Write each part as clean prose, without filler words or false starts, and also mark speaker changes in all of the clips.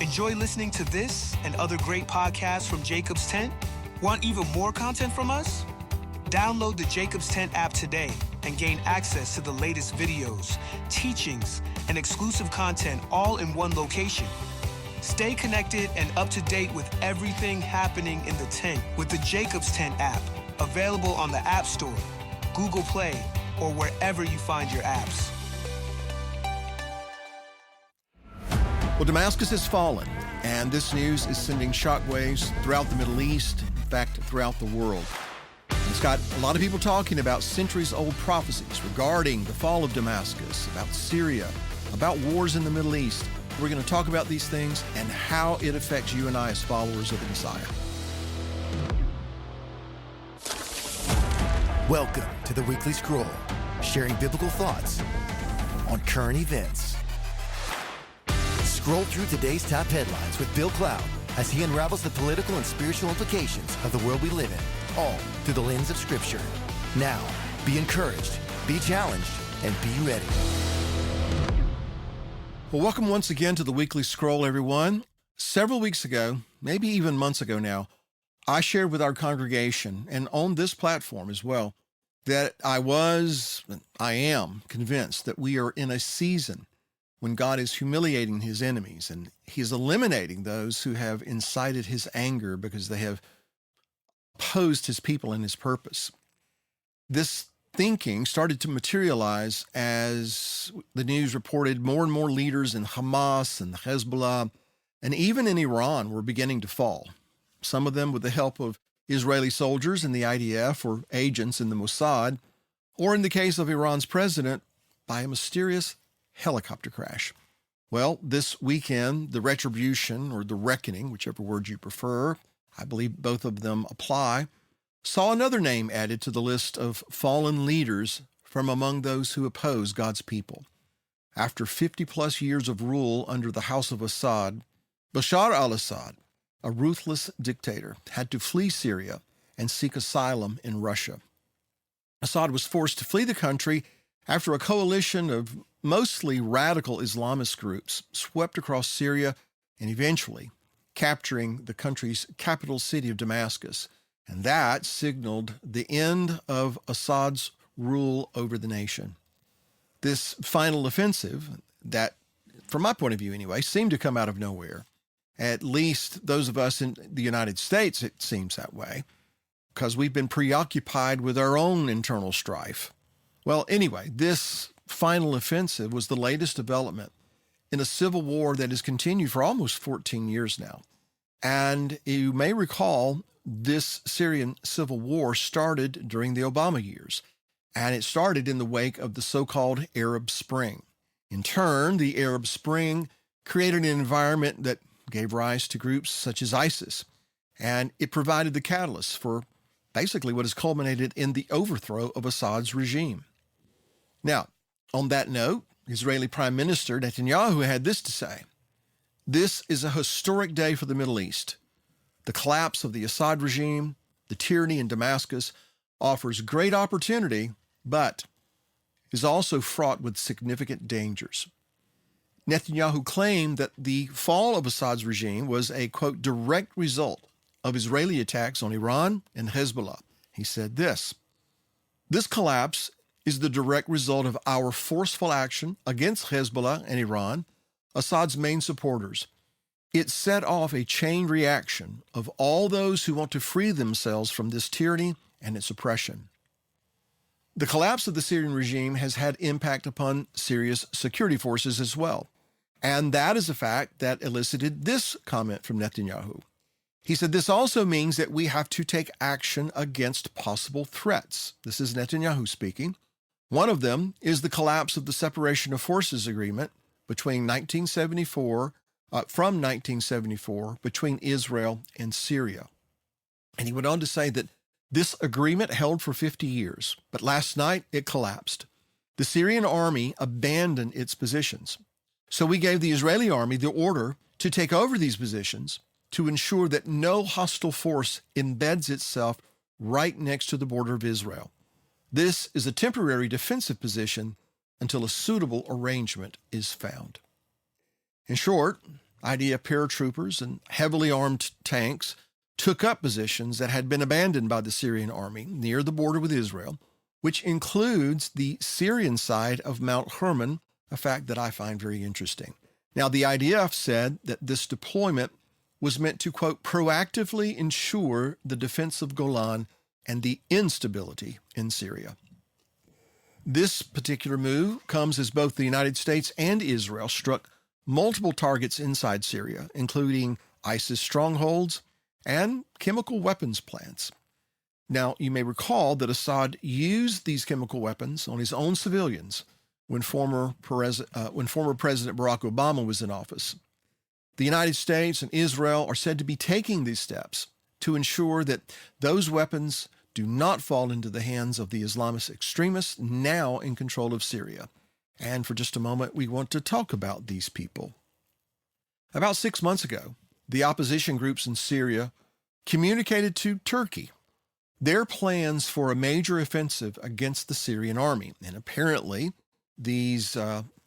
Speaker 1: Enjoy listening to this and other great podcasts from Jacob's Tent? Want even more content from us? Download the Jacob's Tent app today and gain access to the latest videos, teachings, and exclusive content all in one location. Stay connected and up to date with everything happening in the tent with the Jacob's Tent app, available on the App Store, Google Play, or wherever you find your apps.
Speaker 2: Well, Damascus has fallen, and this news is sending shockwaves throughout the Middle East, in fact, throughout the world. It's got a lot of people talking about centuries-old prophecies regarding the fall of Damascus, about Syria, about wars in the Middle East. We're going to talk about these things and how it affects you and I as followers of the Messiah.
Speaker 3: Welcome to the Weekly Scroll, sharing biblical thoughts on current events. Scroll through today's top headlines with Bill Cloud as he unravels the political and spiritual implications of the world we live in, all through the lens of Scripture. Now, be encouraged, be challenged, and be ready.
Speaker 2: Well, welcome once again to the Weekly Scroll, everyone. Several weeks ago, maybe even months ago now, I shared with our congregation, and on this platform as well, that I am convinced that we are in a season when God is humiliating his enemies and he's eliminating those who have incited his anger because they have opposed his people and his purpose. This thinking started to materialize as the news reported more and more leaders in Hamas and Hezbollah and even in Iran were beginning to fall. Some of them with the help of Israeli soldiers in the IDF or agents in the Mossad, or in the case of Iran's president, by a mysterious helicopter crash. Well, this weekend, the retribution or the reckoning, whichever word you prefer, I believe both of them apply, saw another name added to the list of fallen leaders from among those who oppose God's people. After 50-plus years of rule under the House of Assad, Bashar al-Assad, a ruthless dictator, had to flee Syria and seek asylum in Russia. Assad was forced to flee the country after a coalition of mostly radical Islamist groups swept across Syria and eventually capturing the country's capital city of Damascus. And that signaled the end of Assad's rule over the nation. This final offensive that, from my point of view anyway, seemed to come out of nowhere. At least those of us in the United States, it seems that way, because we've been preoccupied with our own internal strife. Well, anyway, this final offensive was the latest development in a civil war that has continued for almost 14 years now. And you may recall this Syrian civil war started during the Obama years, and it started in the wake of the so-called Arab Spring. In turn, the Arab Spring created an environment that gave rise to groups such as ISIS, and it provided the catalyst for basically what has culminated in the overthrow of Assad's regime. Now, on that note, Israeli Prime Minister Netanyahu had this to say: "This is a historic day for the Middle East. The collapse of the Assad regime, the tyranny in Damascus, offers great opportunity, but is also fraught with significant dangers." Netanyahu claimed that the fall of Assad's regime was a, quote, direct result of Israeli attacks on Iran and Hezbollah. He said this: "This collapse is the direct result of our forceful action against Hezbollah and Iran, Assad's main supporters. It set off a chain reaction of all those who want to free themselves from this tyranny and its oppression." The collapse of the Syrian regime has had impact upon Syria's security forces as well. And that is a fact that elicited this comment from Netanyahu. He said, "This also means that we have to take action against possible threats." This is Netanyahu speaking. One of them is the collapse of the separation of forces agreement from 1974 between Israel and Syria. And he went on to say that this agreement held for 50 years, but last night it collapsed. The Syrian army abandoned its positions. So we gave the Israeli army the order to take over these positions to ensure that no hostile force embeds itself right next to the border of Israel. This is a temporary defensive position until a suitable arrangement is found. In short, IDF paratroopers and heavily armed tanks took up positions that had been abandoned by the Syrian army near the border with Israel, which includes the Syrian side of Mount Hermon, a fact that I find very interesting. Now, the IDF said that this deployment was meant to, quote, proactively ensure the defense of Golan and the instability in Syria. This particular move comes as both the United States and Israel struck multiple targets inside Syria, including ISIS strongholds and chemical weapons plants. Now, you may recall that Assad used these chemical weapons on his own civilians when former President Barack Obama was in office. The United States and Israel are said to be taking these steps to ensure that those weapons do not fall into the hands of the Islamist extremists now in control of Syria. And for just a moment, we want to talk about these people. About 6 months ago, the opposition groups in Syria communicated to Turkey their plans for a major offensive against the Syrian army. And apparently, these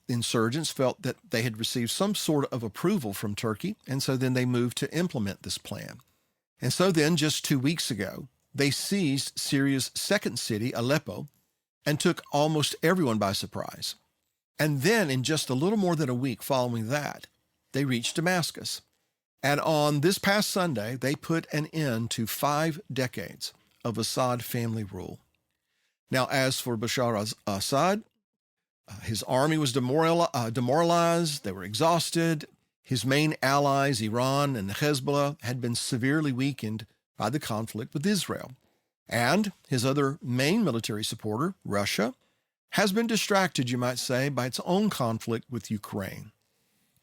Speaker 2: insurgents felt that they had received some sort of approval from Turkey, and so then they moved to implement this plan. And so then, just 2 weeks ago, they seized Syria's second city, Aleppo, and took almost everyone by surprise. And then, in just a little more than a week following that, they reached Damascus. And on this past Sunday, they put an end to 5 decades of Assad family rule. Now, as for Bashar al-Assad, his army was demoralized. They were exhausted. His main allies, Iran and Hezbollah, had been severely weakened by the conflict with Israel. And his other main military supporter, Russia, has been distracted, you might say, by its own conflict with Ukraine.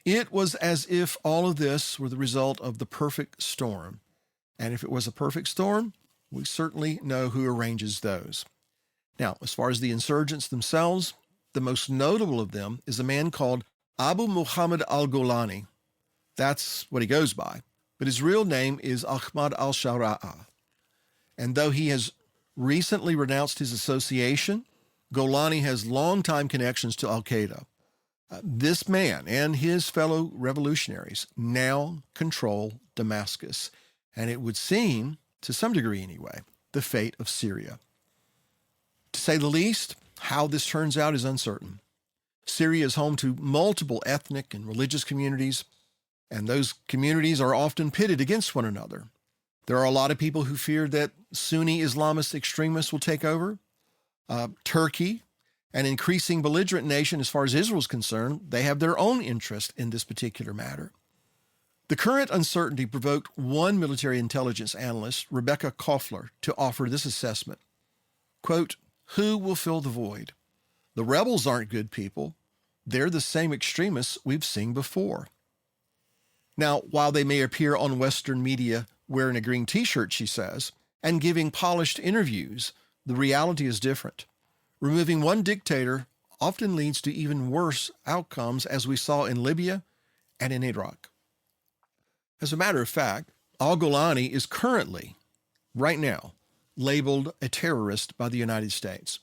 Speaker 2: It was as if all of this were the result of the perfect storm. And if it was a perfect storm, we certainly know who arranges those. Now, as far as the insurgents themselves, the most notable of them is a man called Abu Muhammad al-Golani. That's what he goes by. But his real name is Ahmad al-Shara'a. And though he has recently renounced his association, Golani has longtime connections to al-Qaeda. This man and his fellow revolutionaries now control Damascus, and it would seem, to some degree anyway, the fate of Syria. To say the least, how this turns out is uncertain. Syria is home to multiple ethnic and religious communities, and those communities are often pitted against one another. There are a lot of people who fear that Sunni Islamist extremists will take over. Turkey, an increasing belligerent nation as far as Israel is concerned, they have their own interest in this particular matter. The current uncertainty provoked one military intelligence analyst, Rebecca Koffler, to offer this assessment. Quote, "Who will fill the void? The rebels aren't good people. They're the same extremists we've seen before." Now, while they may appear on Western media wearing a green t-shirt, she says, and giving polished interviews, the reality is different. Removing one dictator often leads to even worse outcomes, as we saw in Libya and in Iraq. As a matter of fact, al-Golani is currently, right now, labeled a terrorist by the United States.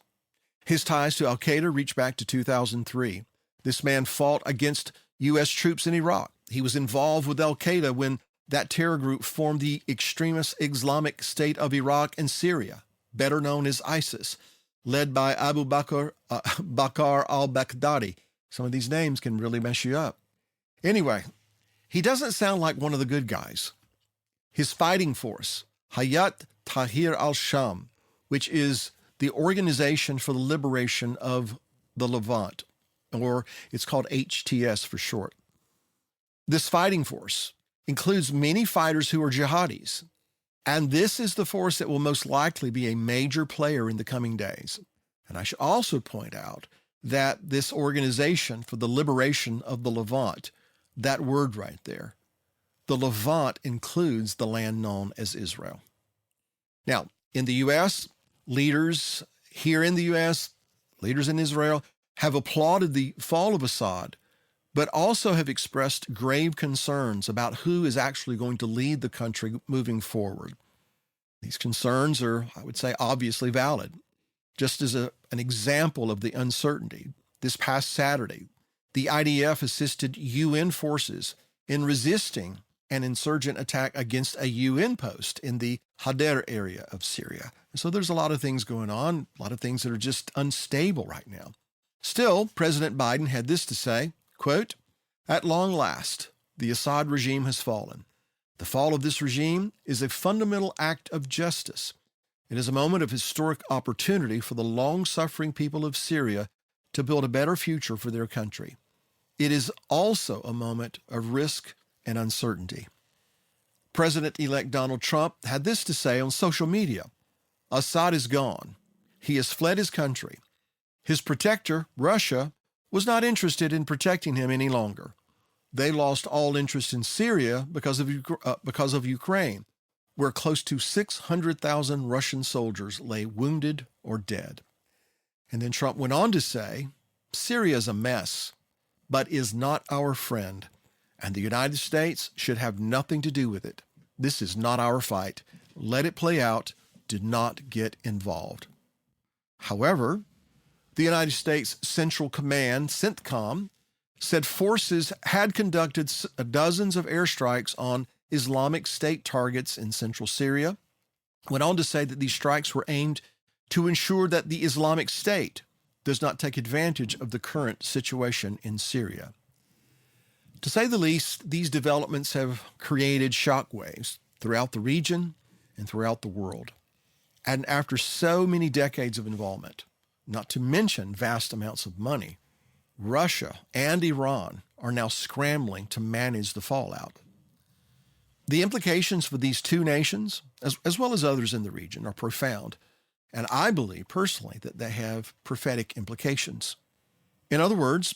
Speaker 2: His ties to al-Qaeda reach back to 2003. This man fought against U.S. troops in Iraq. He was involved with al-Qaeda when that terror group formed the extremist Islamic State of Iraq and Syria, better known as ISIS, led by Abu Bakr al-Baghdadi. Some of these names can really mess you up. Anyway, he doesn't sound like one of the good guys. His fighting force, Hayat Tahrir al-Sham, which is the Organization for the Liberation of the Levant, or it's called HTS for short. This fighting force includes many fighters who are jihadis, and this is the force that will most likely be a major player in the coming days. And I should also point out that this Organization for the Liberation of the Levant, that word right there, the Levant includes the land known as Israel. Now, in the U.S., leaders here in the U.S., leaders in Israel, have applauded the fall of Assad, but also have expressed grave concerns about who is actually going to lead the country moving forward. These concerns are, I would say, obviously valid. Just as an example of the uncertainty, this past Saturday, the IDF assisted UN forces in resisting an insurgent attack against a UN post in the Hadar area of Syria. So there's a lot of things going on, a lot of things that are just unstable right now. Still, President Biden had this to say, quote, "At long last, the Assad regime has fallen. The fall of this regime is a fundamental act of justice. It is a moment of historic opportunity for the long-suffering people of Syria to build a better future for their country. It is also a moment of risk and uncertainty." President-elect Donald Trump had this to say on social media, "Assad is gone. He has fled his country. His protector, Russia, was not interested in protecting him any longer. They lost all interest in Syria because of Ukraine, where close to 600,000 Russian soldiers lay wounded or dead." And then Trump went on to say, "Syria is a mess, but is not our friend, and the United States should have nothing to do with it. This is not our fight. Let it play out. Do not get involved." However, the United States Central Command, CENTCOM, said forces had conducted dozens of airstrikes on Islamic State targets in central Syria, went on to say that these strikes were aimed to ensure that the Islamic State does not take advantage of the current situation in Syria. To say the least, these developments have created shockwaves throughout the region and throughout the world. And after so many decades of involvement, not to mention vast amounts of money, Russia and Iran are now scrambling to manage the fallout. The implications for these two nations, as well as others in the region, are profound, and I believe personally that they have prophetic implications. In other words,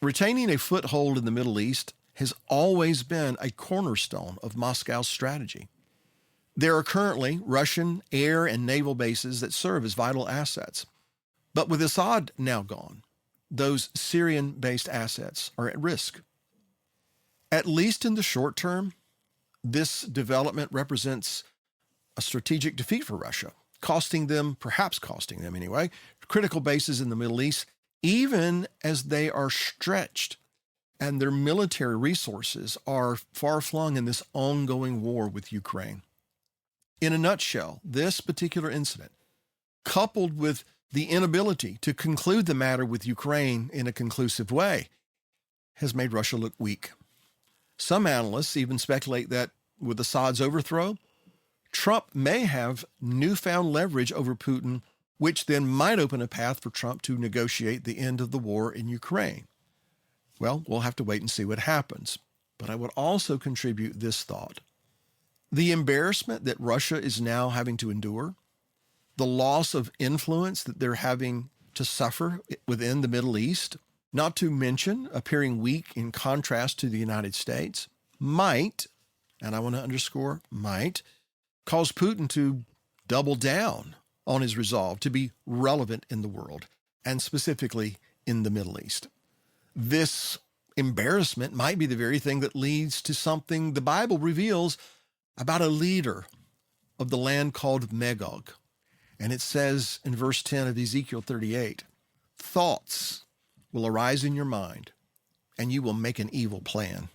Speaker 2: retaining a foothold in the Middle East has always been a cornerstone of Moscow's strategy. There are currently Russian air and naval bases that serve as vital assets, but with Assad now gone, those Syrian-based assets are at risk. At least in the short term, this development represents a strategic defeat for Russia, perhaps costing them anyway, critical bases in the Middle East, even as they are stretched and their military resources are far-flung in this ongoing war with Ukraine. In a nutshell, this particular incident, coupled with the inability to conclude the matter with Ukraine in a conclusive way, has made Russia look weak. Some analysts even speculate that with Assad's overthrow, Trump may have newfound leverage over Putin, which then might open a path for Trump to negotiate the end of the war in Ukraine. Well, we'll have to wait and see what happens. But I would also contribute this thought. The embarrassment that Russia is now having to endure, the loss of influence that they're having to suffer within the Middle East, not to mention appearing weak in contrast to the United States, might, and I want to underscore might, cause Putin to double down on his resolve to be relevant in the world, and specifically in the Middle East. This embarrassment might be the very thing that leads to something the Bible reveals about a leader of the land called Magog. And it says in verse 10 of Ezekiel 38, "Thoughts will arise in your mind, and you will make an evil plan."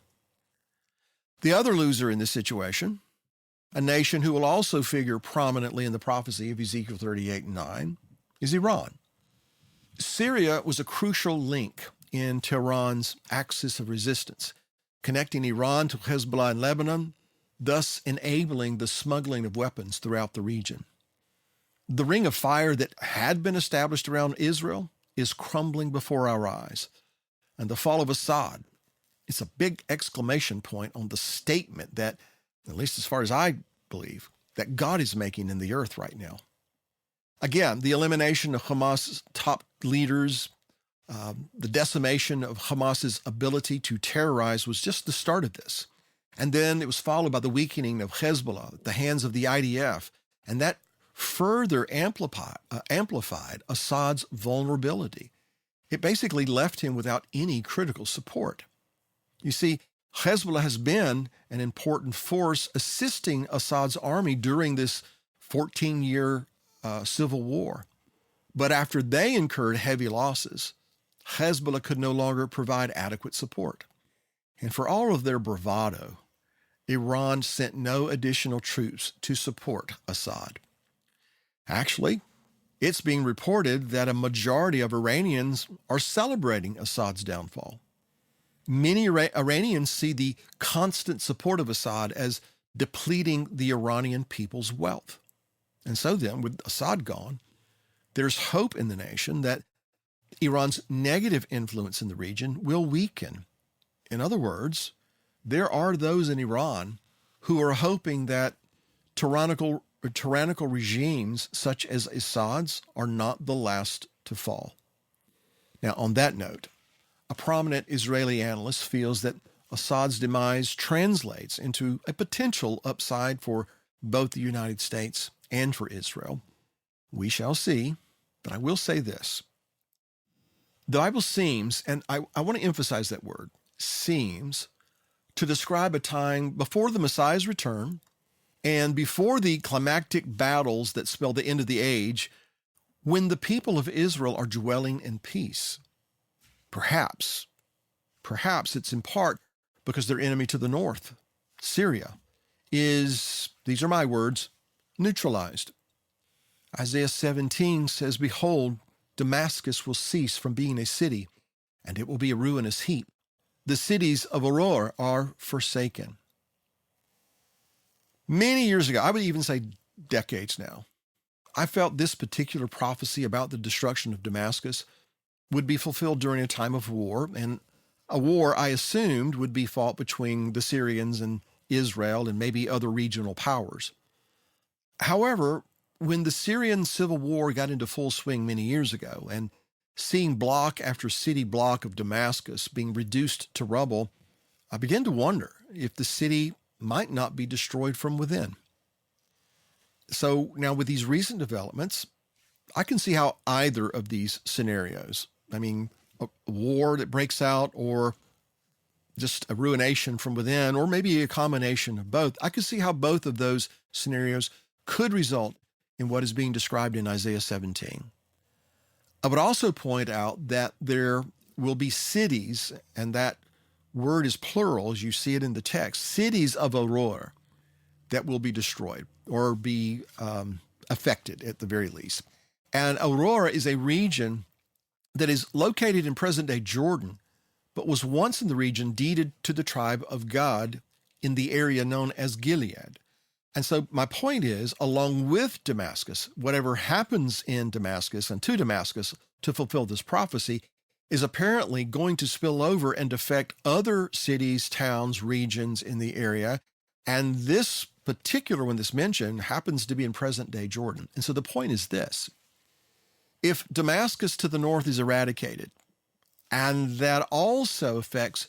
Speaker 2: The other loser in this situation, a nation who will also figure prominently in the prophecy of Ezekiel 38 and 9, is Iran. Syria was a crucial link in Tehran's axis of resistance, connecting Iran to Hezbollah in Lebanon, thus enabling the smuggling of weapons throughout the region. The ring of fire that had been established around Israel is crumbling before our eyes. And the fall of Assad, it's a big exclamation point on the statement that, at least as far as I believe, that God is making in the earth right now. Again, the elimination of Hamas's top leaders, the decimation of Hamas's ability to terrorize was just the start of this. And then it was followed by the weakening of Hezbollah at the hands of the IDF, and that further amplified Assad's vulnerability. It basically left him without any critical support. You see, Hezbollah has been an important force assisting Assad's army during this 14-year civil war. But after they incurred heavy losses, Hezbollah could no longer provide adequate support. And for all of their bravado, Iran sent no additional troops to support Assad. Actually, it's being reported that a majority of Iranians are celebrating Assad's downfall. Many Iranians see the constant support of Assad as depleting the Iranian people's wealth. And so then, with Assad gone, there's hope in the nation that Iran's negative influence in the region will weaken. In other words, there are those in Iran who are hoping that tyrannical regimes such as Assad's are not the last to fall. Now, on that note, a prominent Israeli analyst feels that Assad's demise translates into a potential upside for both the United States and for Israel. We shall see, but I will say this. The Bible seems, and I want to emphasize that word, seems, to describe a time before the Messiah's return and before the climactic battles that spell the end of the age, when the people of Israel are dwelling in peace. Perhaps it's in part because their enemy to the north, Syria, is, these are my words, neutralized. Isaiah 17 says, "Behold, Damascus will cease from being a city, and it will be a ruinous heap. The cities of Aurora are forsaken." Many years ago, I would even say decades now, I felt this particular prophecy about the destruction of Damascus would be fulfilled during a time of war, and a war I assumed would be fought between the Syrians and Israel and maybe other regional powers. However, when the Syrian civil war got into full swing many years ago, and seeing block after city block of Damascus being reduced to rubble, I began to wonder if the city might not be destroyed from within. So now with these recent developments, I can see how either of these scenarios, I mean, a war that breaks out or just a ruination from within, or maybe a combination of both, I can see how both of those scenarios could result in what is being described in Isaiah 17. I would also point out that there will be cities, and that word is plural as you see it in the text, cities of Aurora that will be destroyed or be affected at the very least. And Aurora is a region that is located in present-day Jordan, but was once in the region deeded to the tribe of Gad in the area known as Gilead. And so my point is, along with Damascus, whatever happens in Damascus and to Damascus to fulfill this prophecy is apparently going to spill over and affect other cities, towns, regions in the area. And this particular one that's mentioned happens to be in present-day Jordan. And so the point is this. If Damascus to the north is eradicated, and that also affects,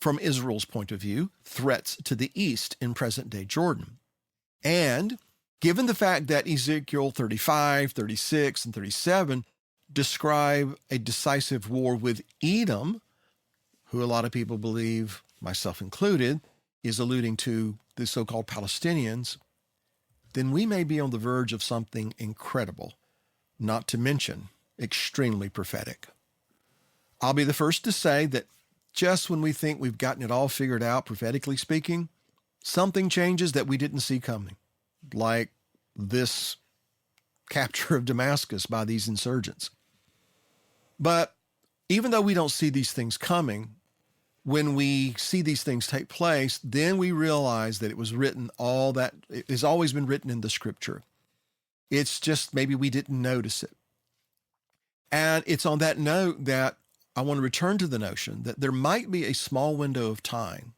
Speaker 2: from Israel's point of view, threats to the east in present-day Jordan, and given the fact that Ezekiel 35, 36, and 37 describe a decisive war with Edom, who a lot of people believe, myself included, is alluding to the so-called Palestinians, then we may be on the verge of something incredible, not to mention extremely prophetic. I'll be the first to say that just when we think we've gotten it all figured out, prophetically speaking, something changes that we didn't see coming, like this capture of Damascus by these insurgents. But even though we don't see these things coming, when we see these things take place, then we realize that it was written, all that it has always been written in the scripture. It's just maybe we didn't notice it. And it's on that note that I want to return to the notion that there might be a small window of time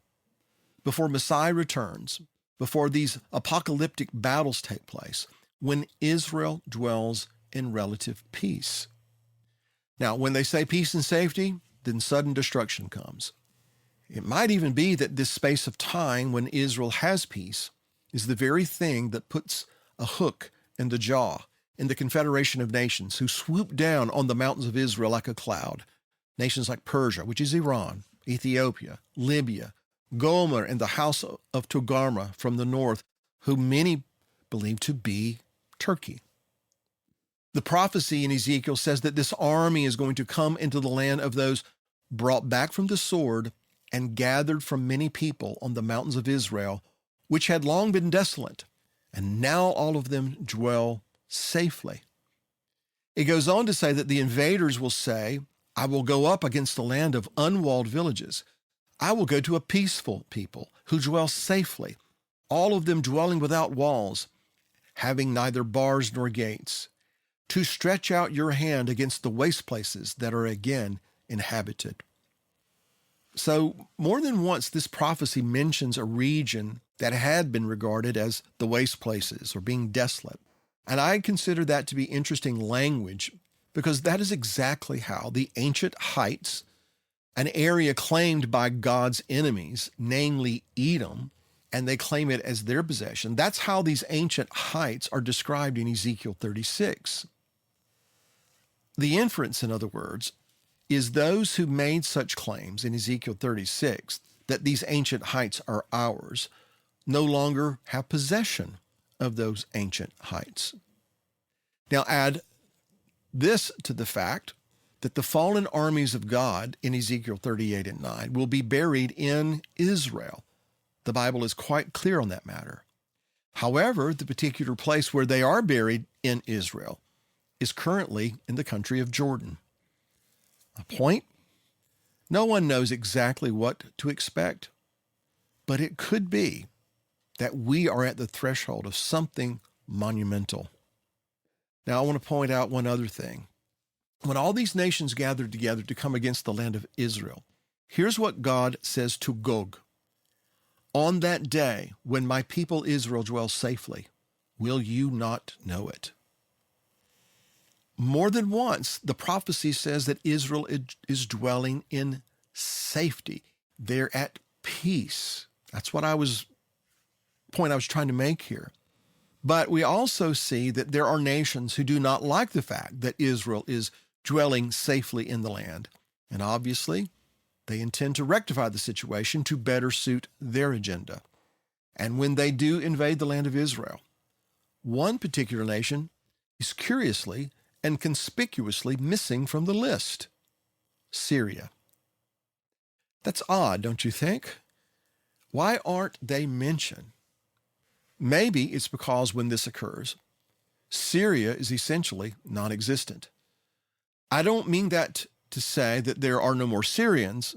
Speaker 2: before Messiah returns, before these apocalyptic battles take place, when Israel dwells in relative peace. Now, when they say peace and safety, then sudden destruction comes. It might even be that this space of time when Israel has peace is the very thing that puts a hook in the jaw in the Confederation of Nations who swoop down on the mountains of Israel like a cloud. Nations like Persia, which is Iran, Ethiopia, Libya, Gomer, and the house of Togarmah from the north, who many believe to be Turkey. The prophecy in Ezekiel says that this army is going to come into the land of those brought back from the sword and gathered from many people on the mountains of Israel, which had long been desolate, and now all of them dwell safely. It goes on to say that the invaders will say, I will go up against the land of unwalled villages. I will go to a peaceful people who dwell safely, all of them dwelling without walls, having neither bars nor gates, to stretch out your hand against the waste places that are again inhabited. So more than once, this prophecy mentions a region that had been regarded as the waste places or being desolate. And I consider that to be interesting language because that is exactly how the ancient heights, an area claimed by God's enemies, namely Edom, and they claim it as their possession. That's how these ancient heights are described in Ezekiel 36. The inference, in other words, is those who made such claims in Ezekiel 36 that these ancient heights are ours no longer have possession of those ancient heights. Now add this to the fact that the fallen armies of God in Ezekiel 38 and 9 will be buried in Israel. The Bible is quite clear on that matter. However, the particular place where they are buried in Israel is currently in the country of Jordan. A point? No one knows exactly what to expect, but it could be that we are at the threshold of something monumental. Now, I want to point out one other thing. When all these nations gathered together to come against the land of Israel, here's what God says to Gog. On that day, when my people Israel dwells safely, will you not know it? More than once, the prophecy says that Israel is dwelling in safety. They're at peace. That's what point I was trying to make here. But we also see that there are nations who do not like the fact that Israel is dwelling safely in the land. And obviously, they intend to rectify the situation to better suit their agenda. And when they do invade the land of Israel, one particular nation is curiously and conspicuously missing from the list: Syria. That's odd, don't you think? Why aren't they mentioned? Maybe it's because when this occurs, Syria is essentially non-existent. I don't mean that to say that there are no more Syrians,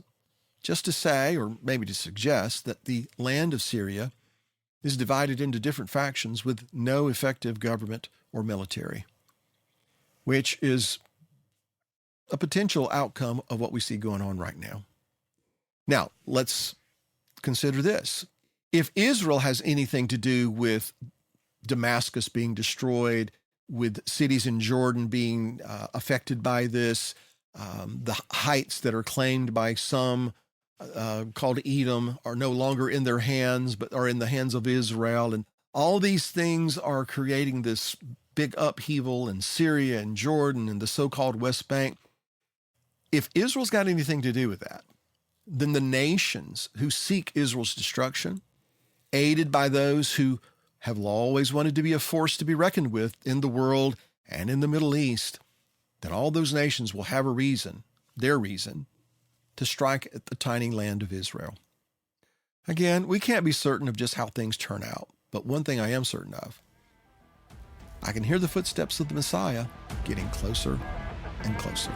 Speaker 2: just to say, or maybe to suggest, that the land of Syria is divided into different factions with no effective government or military, which is a potential outcome of what we see going on right now. Now, let's consider this. If Israel has anything to do with Damascus being destroyed, with cities in Jordan being affected by this, the heights that are claimed by some called Edom are no longer in their hands, but are in the hands of Israel. And all these things are creating this big upheaval in Syria and Jordan and the so-called West Bank. If Israel's got anything to do with that, then the nations who seek Israel's destruction, aided by those who have always wanted to be a force to be reckoned with in the world and in the Middle East, then all those nations will have a reason, their reason, to strike at the tiny land of Israel. Again, we can't be certain of just how things turn out, but one thing I am certain of: I can hear the footsteps of the Messiah getting closer and closer.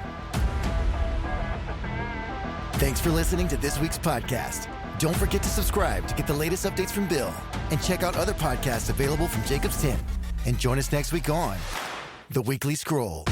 Speaker 3: Thanks for listening to this week's podcast. Don't forget to subscribe to get the latest updates from Bill, and check out other podcasts available from Jacob's Tent. And join us next week on The Weekly Scroll.